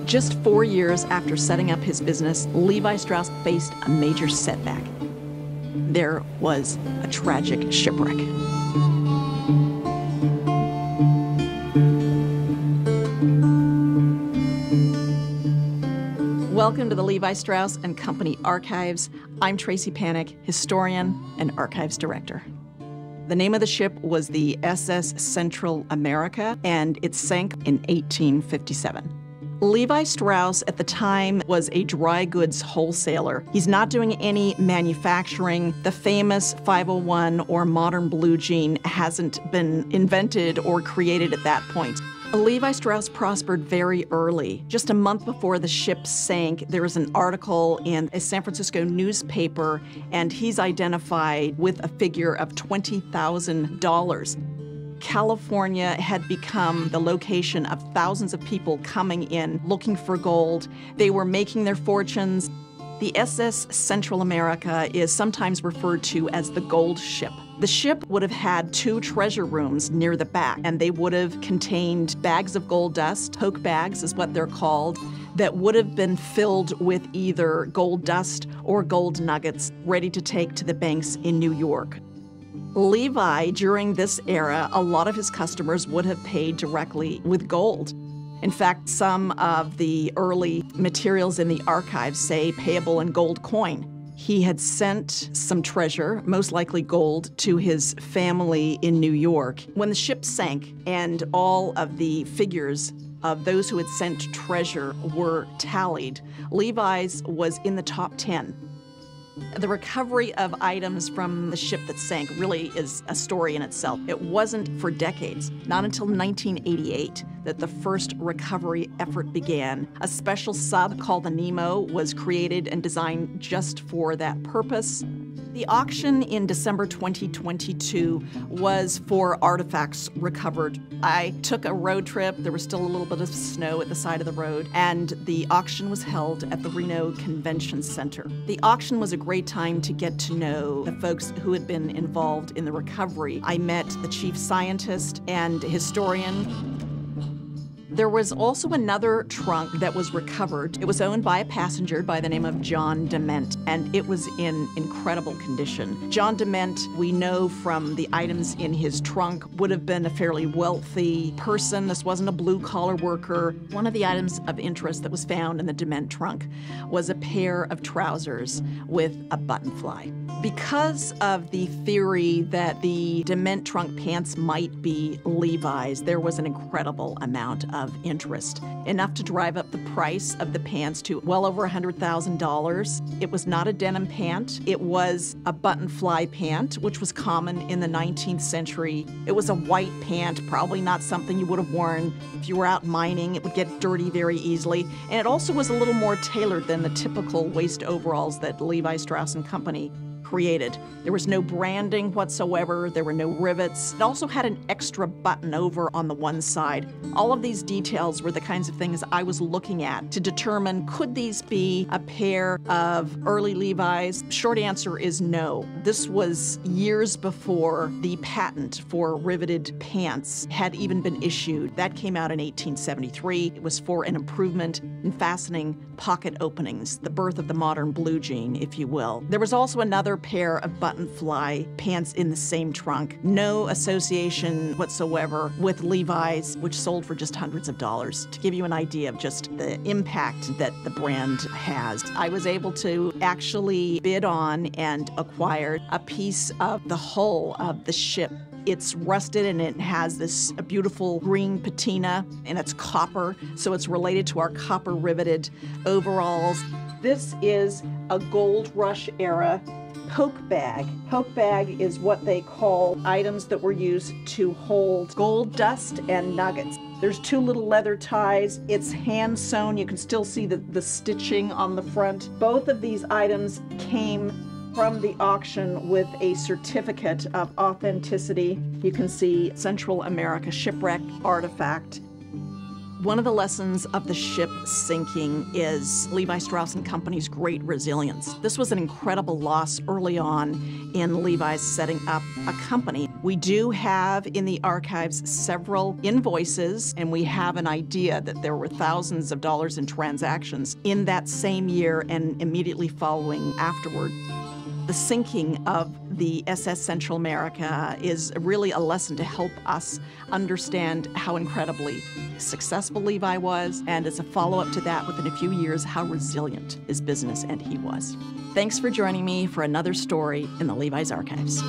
Just 4 years after setting up his business, Levi Strauss faced a major setback. There was a tragic shipwreck. Welcome to the Levi Strauss & Company Archives. I'm Tracey Panek, historian and archives director. The name of the ship was the SS Central America, and it sank in 1857. Levi Strauss at the time was a dry goods wholesaler. He's not doing any manufacturing. The famous 501 or modern blue jean hasn't been invented or created at that point. Levi Strauss prospered very early. Just a month before the ship sank, there was an article in a San Francisco newspaper, and he's identified with a figure of $20,000. California had become the location of thousands of people coming in looking for gold. They were making their fortunes. The SS Central America is sometimes referred to as the gold ship. The ship would have had 2 treasure rooms near the back, and they would have contained bags of gold dust, poke bags is what they're called, that would have been filled with either gold dust or gold nuggets ready to take to the banks in New York. Levi, during this era, a lot of his customers would have paid directly with gold. In fact, some of the early materials in the archives say payable in gold coin. He had sent some treasure, most likely gold, to his family in New York. When the ship sank and all of the figures of those who had sent treasure were tallied, Levi's was in the top 10. The recovery of items from the ship that sank really is a story in itself. It wasn't for decades, not until 1988, that the first recovery effort began. A special sub called the Nemo was created and designed just for that purpose. The auction in December 2022 was for artifacts recovered. I took a road trip. There was still a little bit of snow at the side of the road, and the auction was held at the Reno Convention Center. The auction was a great time to get to know the folks who had been involved in the recovery. I met the chief scientist and historian. There was also another trunk that was recovered. It was owned by a passenger by the name of John Dement, and it was in incredible condition. John Dement, we know from the items in his trunk, would have been a fairly wealthy person. This wasn't a blue-collar worker. One of the items of interest that was found in the Dement trunk was a pair of trousers with a button fly. Because of the theory that the Dement trunk pants might be Levi's, there was an incredible amount of interest, enough to drive up the price of the pants to well over $100,000. It was not a denim pant. It was a button fly pant, which was common in the 19th century. It was a white pant, probably not something you would have worn if you were out mining. It would get dirty very easily. And it also was a little more tailored than the typical waist overalls that Levi Strauss & Company created. There was no branding whatsoever. There were no rivets. It also had an extra button over on the one side. All of these details were the kinds of things I was looking at to determine, could these be a pair of early Levi's? Short answer is no. This was years before the patent for riveted pants had even been issued. That came out in 1873. It was for an improvement in fastening pocket openings, the birth of the modern blue jean, if you will. There was also another pair of button fly pants in the same trunk. No association whatsoever with Levi's, which sold for just hundreds of dollars. To give you an idea of just the impact that the brand has, I was able to actually bid on and acquire a piece of the hull of the ship. It's rusted and it has this beautiful green patina, and it's copper, so it's related to our copper riveted overalls. This is a gold rush era poke bag. Poke bag is what they call items that were used to hold gold dust and nuggets. There's 2 little leather ties. It's hand sewn. You can still see the stitching on the front. Both of these items came from the auction with a certificate of authenticity. You can see Central America shipwreck artifact. One of the lessons of the ship sinking is Levi Strauss & Company's great resilience. This was an incredible loss early on in Levi's setting up a company. We do have in the archives several invoices, and we have an idea that there were thousands of dollars in transactions in that same year and immediately following afterward. The sinking of the SS Central America is really a lesson to help us understand how incredibly successful Levi was, and as a follow-up to that, within a few years, how resilient his business and he was. Thanks for joining me for another story in the Levi's Archives.